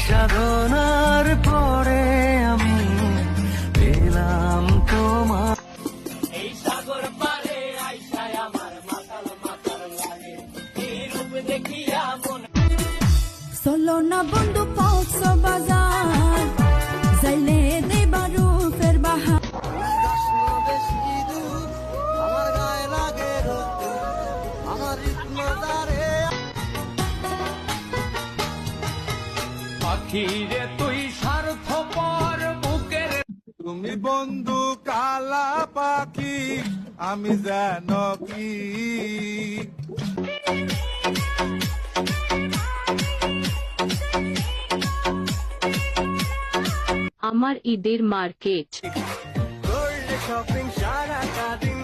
সাধনার পরে আমি পেলাম তোমার। এই সাগর পারে আইসায় আমার মাতাল মাতাল লাগে, এই রূপ দেখিয়া মন। চলো না বন্ধু কক্সবাজার, যাইলে দেবারু ফের বাহার। আমার গায়ে লাগে আমার রিতমাদারে। পাখিরে তুই স্বার্থপর বুকের, তুমি বন্ধু কালা পাখি, আমি যেন কি। আমার ঈদের মার্কেট। করলে শপিং সারা দিন